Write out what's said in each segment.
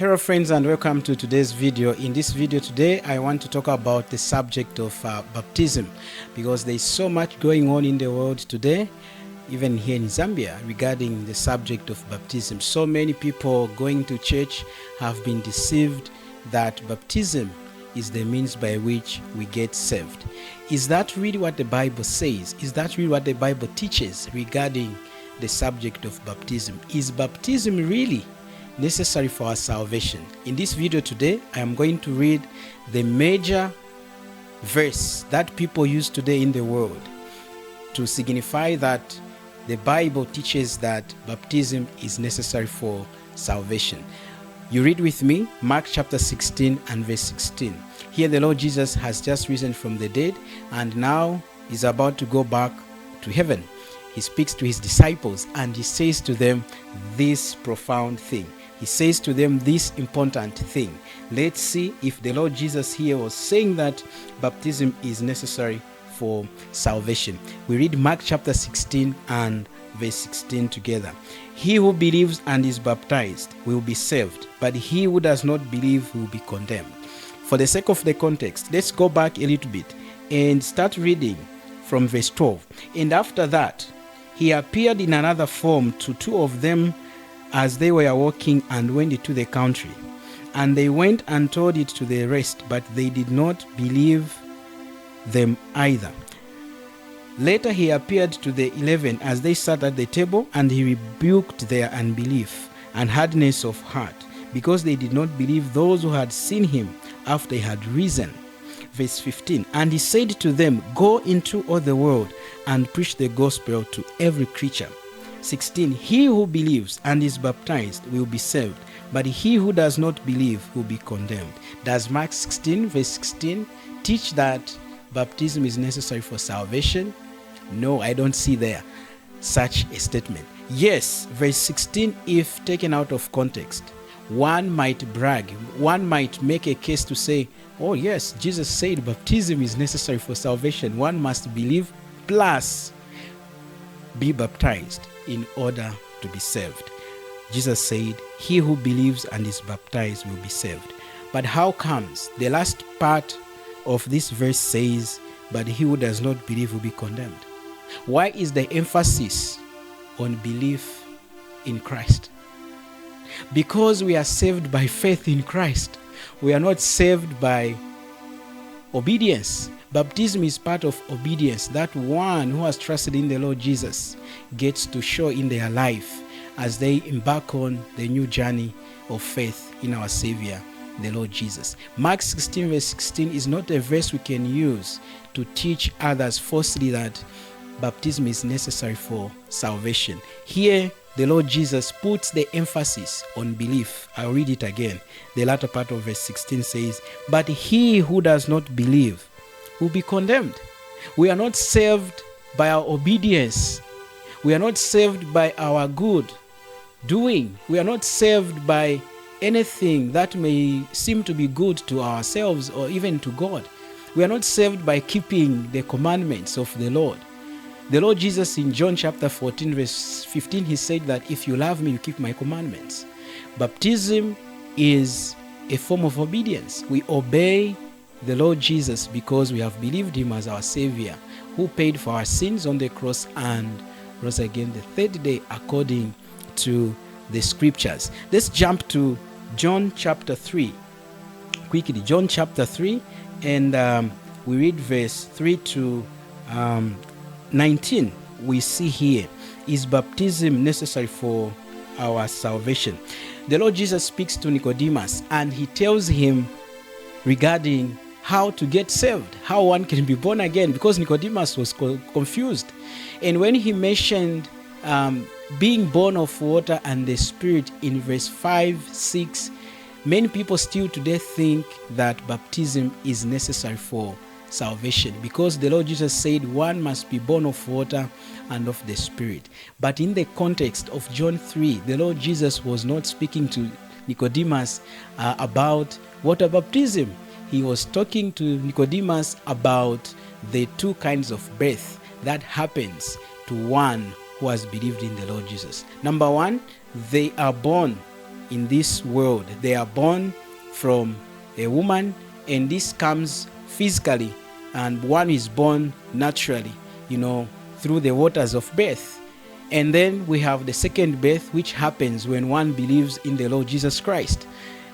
Hello friends, and welcome to today's video. In this video today, I want to talk about the subject of baptism, because there is so much going on in the world today, even here in Zambia, regarding the subject of baptism. So many people going to church have been deceived that baptism is the means by which we get saved. Is that really what the Bible says? Is that really what the Bible teaches regarding the subject of baptism? Is baptism really necessary for our salvation? In this video today, I am going to read the major verse that people use today in the world to signify that the Bible teaches that baptism is necessary for salvation. You read with me Mark chapter 16 and verse 16. Here the Lord Jesus has just risen from the dead and now is about to go back to heaven. He speaks to his disciples and he says to them this profound thing. He says to them this important thing. Let's see if the Lord Jesus here was saying that baptism is necessary for salvation. We read Mark chapter 16 and verse 16 together. He who believes and is baptized will be saved, but he who does not believe will be condemned. For the sake of the context, let's go back a little bit and start reading from verse 12. And after that, he appeared in another form to two of them as they were walking and went into the country. And they went and told it to the rest, but they did not believe them either. Later he appeared to the 11 as they sat at the table, and he rebuked their unbelief and hardness of heart, because they did not believe those who had seen him after he had risen. Verse 15, and he said to them, go into all the world and preach the gospel to every creature. 16, he who believes and is baptized will be saved, but he who does not believe will be condemned. Does Mark 16 verse 16 teach that baptism is necessary for salvation? No, I don't see there such a statement. Yes, verse 16, if taken out of context, one might brag, one might make a case to say, oh yes, Jesus said baptism is necessary for salvation. One must believe plus be baptized in order to be saved. Jesus said, he who believes and is baptized will be saved. But how comes the last part of this verse says, but he who does not believe will be condemned? Why is the emphasis on belief in Christ? Because we are saved by faith in Christ. We are not saved by obedience. Baptism is part of obedience that one who has trusted in the Lord Jesus gets to show in their life as they embark on the new journey of faith in our Savior, the Lord Jesus. Mark 16 verse 16 is not a verse we can use to teach others falsely that baptism is necessary for salvation. Here, the Lord Jesus puts the emphasis on belief. I'll read it again. The latter part of verse 16 says, but he who does not believe will be condemned. We are not saved by our obedience. We are not saved by our good doing. We are not saved by anything that may seem to be good to ourselves or even to God. We are not saved by keeping the commandments of the Lord. The Lord Jesus in John chapter 14 verse 15, he said that if you love me, you keep my commandments. Baptism is a form of obedience. We obey the Lord Jesus because we have believed him as our Savior, who paid for our sins on the cross and rose again the third day according to the scriptures. Let's jump to John chapter 3 quickly. John chapter 3, and we read verse 3 to 19. We see here, is baptism necessary for our salvation? The Lord Jesus speaks to Nicodemus and he tells him regarding how to get saved, how one can be born again, because Nicodemus was confused. And when he mentioned being born of water and the Spirit in verse 5, 6, many people still today think that baptism is necessary for salvation, because the Lord Jesus said one must be born of water and of the Spirit. But in the context of John 3, the Lord Jesus was not speaking to Nicodemus about water baptism. He was talking to Nicodemus about the two kinds of birth that happens to one who has believed in the Lord Jesus. Number one, they are born in this world. They are born from a woman, and this comes physically, and one is born naturally, through the waters of birth. And then we have the second birth, which happens when one believes in the Lord Jesus Christ.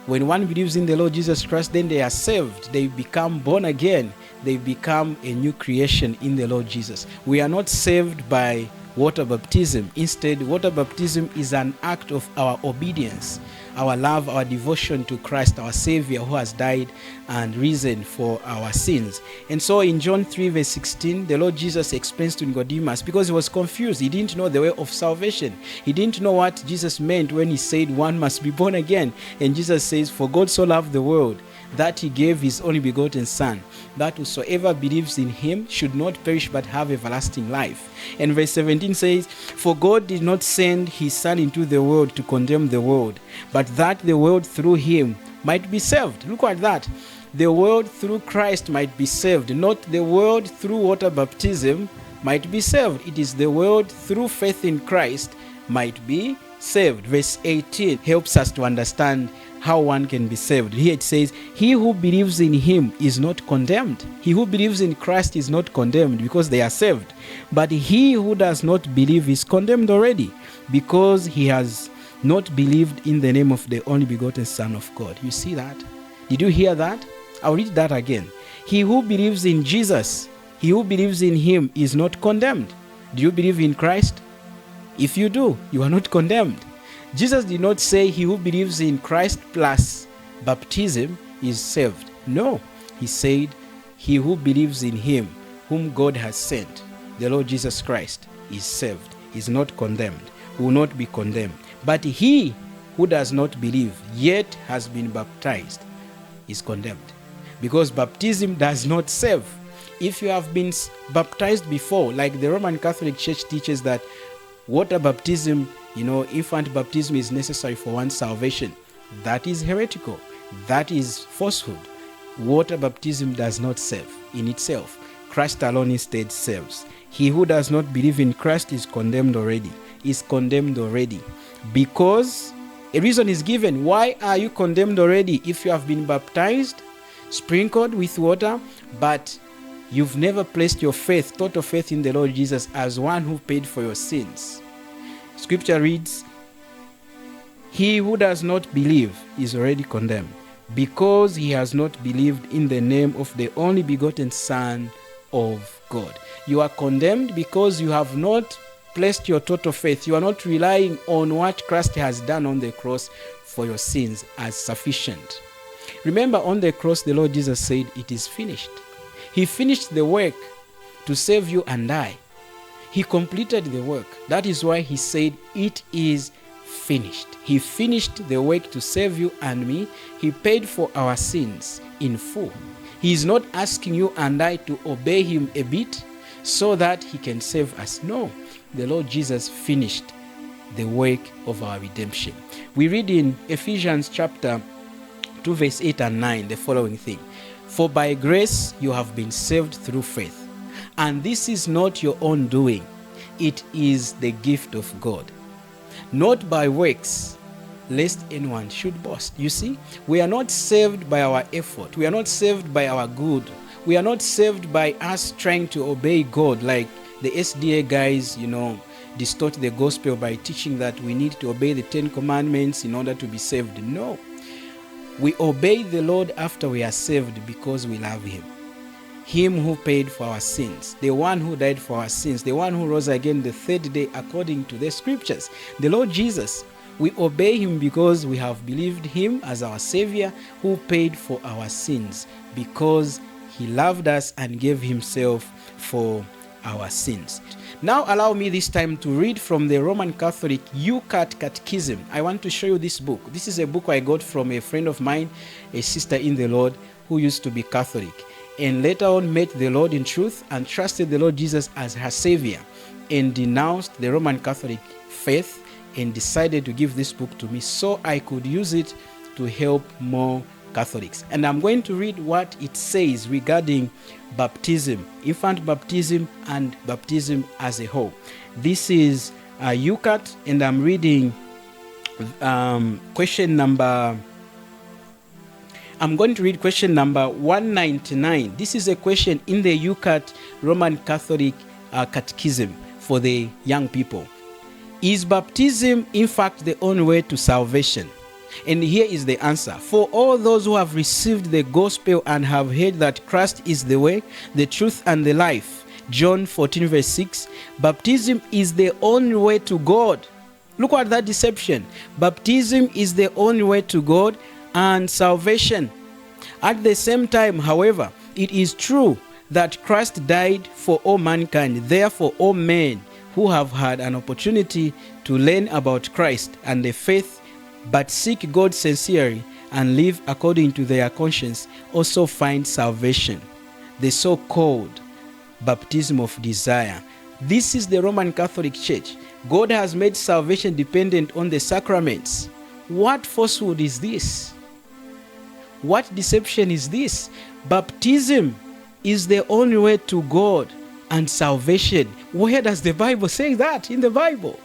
When one believes in the Lord Jesus Christ, then they are saved. They become born again. They become a new creation in the Lord Jesus. We are not saved by water baptism. Instead, water baptism is an act of our obedience, our love, our devotion to Christ, our Savior, who has died and risen for our sins. And so in John 3 verse 16, the Lord Jesus explains to Nicodemus, because he was confused. He didn't know the way of salvation. He didn't know what Jesus meant when he said one must be born again. And Jesus says, "For God so loved the world that he gave his only begotten Son, that whosoever believes in him should not perish but have everlasting life." And verse 17 says, "For God did not send his Son into the world to condemn the world, but that the world through him might be saved." Look at that. The world through Christ might be saved, not the world through water baptism might be saved. It is the world through faith in Christ might be saved. Verse 18 helps us to understand how one can be saved. Here it says, "He who believes in him is not condemned." He who believes in Christ is not condemned because they are saved. But he who does not believe is condemned already, because he has not believed in the name of the only begotten Son of God. You see that? Did you hear that? I'll read that again. He who believes in Jesus, he who believes in him is not condemned. Do you believe in Christ? If you do, you are not condemned. Jesus did not say he who believes in Christ plus baptism is saved. No, he said he who believes in him whom God has sent, the Lord Jesus Christ, is saved, is not condemned, will not be condemned. But he who does not believe yet has been baptized is condemned, because baptism does not save. If you have been baptized before, like the Roman Catholic Church teaches that water baptism, infant baptism is necessary for one's salvation, that is heretical. That is falsehood. Water baptism does not save in itself. Christ alone instead saves. He who does not believe in Christ is condemned already. Is condemned already. Because a reason is given. Why are you condemned already? If you have been baptized, sprinkled with water, but you've never placed your faith, total faith in the Lord Jesus as one who paid for your sins. Scripture reads, "He who does not believe is already condemned, because he has not believed in the name of the only begotten Son of God." You are condemned because you have not placed your total faith. You are not relying on what Christ has done on the cross for your sins as sufficient. Remember, on the cross, the Lord Jesus said, "It is finished." He finished the work to save you and I. He completed the work. That is why he said, "It is finished." He finished the work to save you and me. He paid for our sins in full. He is not asking you and I to obey him a bit so that he can save us. No, the Lord Jesus finished the work of our redemption. We read in Ephesians chapter 2 verse 8 and 9 the following thing: "For by grace you have been saved through faith. And this is not your own doing. It is the gift of God, not by works, lest anyone should boast." You see, we are not saved by our effort. We are not saved by our good. We are not saved by us trying to obey God, like the SDA guys, distort the gospel by teaching that we need to obey the 10 commandments in order to be saved. No. We obey the Lord after we are saved because we love him. Him who paid for our sins, the one who died for our sins, the one who rose again the third day according to the scriptures, the Lord Jesus. We obey him because we have believed him as our Savior who paid for our sins, because he loved us and gave himself for our sins. Now allow me this time to read from the Roman Catholic CATECHISM. I want to show you this book. This is a book I got from a friend of mine, a sister in the Lord who used to be Catholic, and later on met the Lord in truth and trusted the Lord Jesus as her Savior, and denounced the Roman Catholic faith and decided to give this book to me so I could use it to help more Catholics. And I'm going to read what it says regarding baptism, infant baptism and baptism as a whole. This is UCAT, and I'm reading question number, I'm going to read question number 199. This is a question in the UCAT Roman Catholic Catechism for the young people. Is baptism in fact the only way to salvation? And here is the answer. For all those who have received the gospel and have heard that Christ is the way, the truth, and the life, John 14 verse 6, baptism is the only way to God. Look at that deception. Baptism is the only way to God and salvation. At the same time, however, it is true that Christ died for all mankind. Therefore, all men who have had an opportunity to learn about Christ and the faith, but seek God sincerely and live according to their conscience, also find salvation. The so-called baptism of desire. This is the Roman Catholic Church. God has made salvation dependent on the sacraments. What falsehood is this? What deception is this? Baptism is the only way to God and salvation. Where does the Bible say that in the Bible?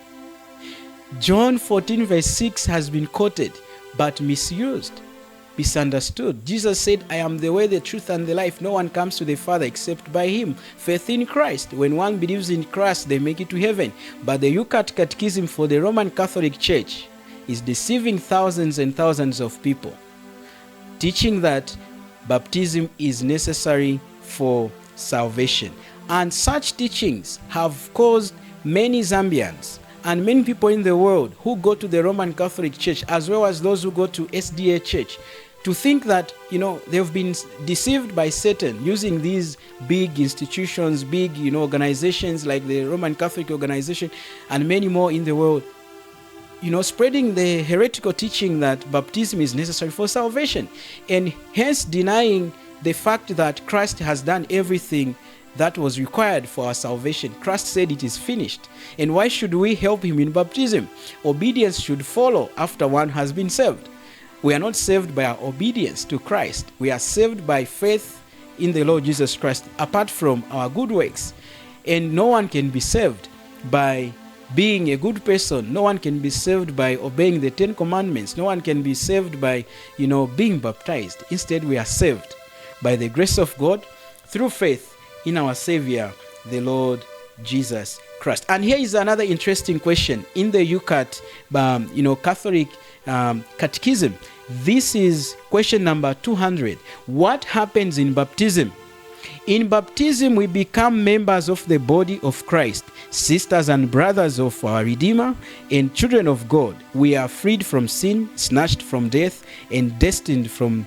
John 14 verse 6 has been quoted but misused, misunderstood. Jesus said, I am the way, the truth, and the life. No one comes to the Father except by him. Faith in Christ. When one believes in Christ, they make it to heaven. But the UCAT Catechism for the Roman Catholic Church is deceiving thousands and thousands of people, teaching that baptism is necessary for salvation. And such teachings have caused many Zambians and many people in the world who go to the Roman Catholic Church, as well as those who go to SDA Church, to think that, they've been deceived by Satan using these big institutions, big, organizations like the Roman Catholic organization and many more in the world, spreading the heretical teaching that baptism is necessary for salvation, and hence denying the fact that Christ has done everything that was required for our salvation. Christ said it is finished. And why should we help him in baptism? Obedience should follow after one has been saved. We are not saved by our obedience to Christ. We are saved by faith in the Lord Jesus Christ, apart from our good works. And no one can be saved by being a good person. No one can be saved by obeying the 10 commandments. No one can be saved by, being baptized. Instead, we are saved by the grace of God through faith in our Savior, the Lord Jesus Christ. And here is another interesting question in the UCAT, Catholic Catechism. This is question number 200. What happens in baptism? In baptism, we become members of the body of Christ, sisters and brothers of our Redeemer, and children of God. We are freed from sin, snatched from death, and destined from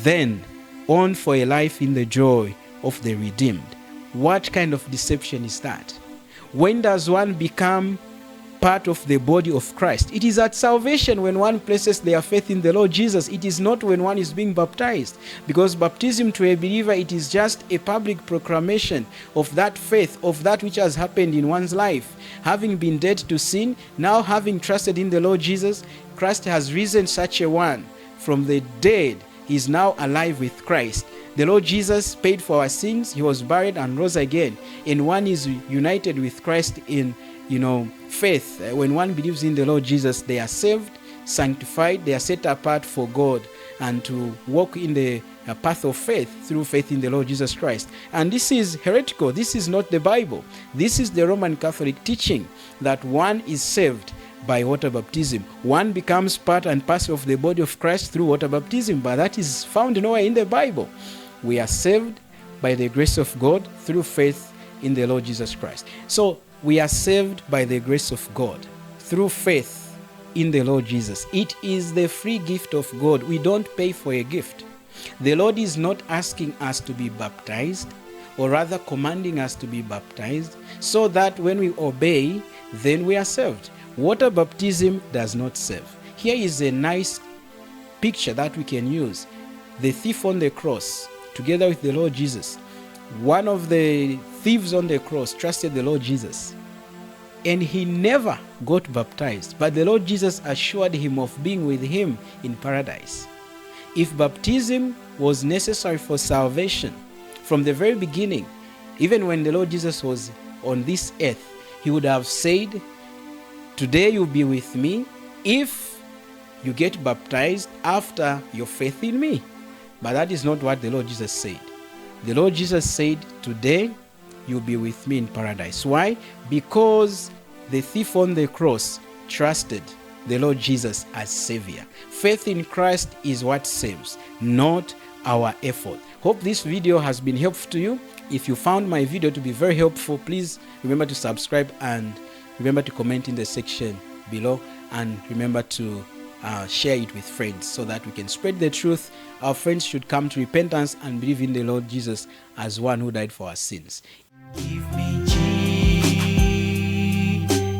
then on for a life in the joy of the redeemed. What kind of deception is that? When does one become part of the body of Christ? It is at salvation, when one places their faith in the Lord Jesus. It is not when one is being baptized, because baptism to a believer, it is just a public proclamation of that faith, of that which has happened in one's life. Having been dead to sin, now having trusted in the Lord Jesus, Christ has risen such a one from the dead. He is now alive with Christ. The Lord Jesus paid for our sins. He was buried and rose again. And one is united with Christ in, faith. When one believes in the Lord Jesus, they are saved, sanctified, they are set apart for God and to walk in the path of faith through faith in the Lord Jesus Christ. And this is heretical. This is not the Bible. This is the Roman Catholic teaching that one is saved by water baptism. One becomes part and parcel of the body of Christ through water baptism, but that is found nowhere in the Bible. We are saved by the grace of God through faith in the Lord Jesus Christ. So we are saved by the grace of God through faith in the Lord Jesus. It is the free gift of God. We don't pay for a gift. The Lord is not asking us to be baptized, or rather commanding us to be baptized, so that when we obey, then we are saved. Water baptism does not save. Here is a nice picture that we can use. The thief on the cross, together with the Lord Jesus. One of the thieves on the cross trusted the Lord Jesus, and he never got baptized, but the Lord Jesus assured him of being with him in paradise. If baptism was necessary for salvation from the very beginning, even when the Lord Jesus was on this earth, he would have said, today you'll be with me. If you get baptized after your faith in me. But that is not what the Lord Jesus said. The Lord Jesus said, today you'll be with me in paradise. Why? Because the thief on the cross trusted the Lord Jesus as Savior. Faith in Christ is what saves, not our effort. Hope this video has been helpful to you. If you found my video to be very helpful, please remember to subscribe and remember to comment in the section below, and remember to share it with friends so that we can spread the truth. Our friends should come to repentance and believe in the Lord Jesus as one who died for our sins. Give me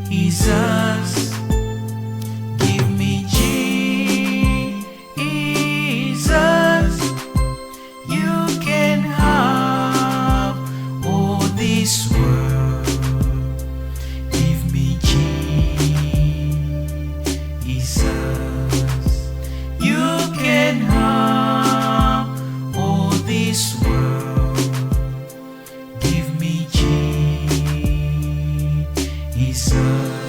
Jesus. Give me Jesus. You can have all this world. Give me Jesus. You can have all this world. Give me Jesus.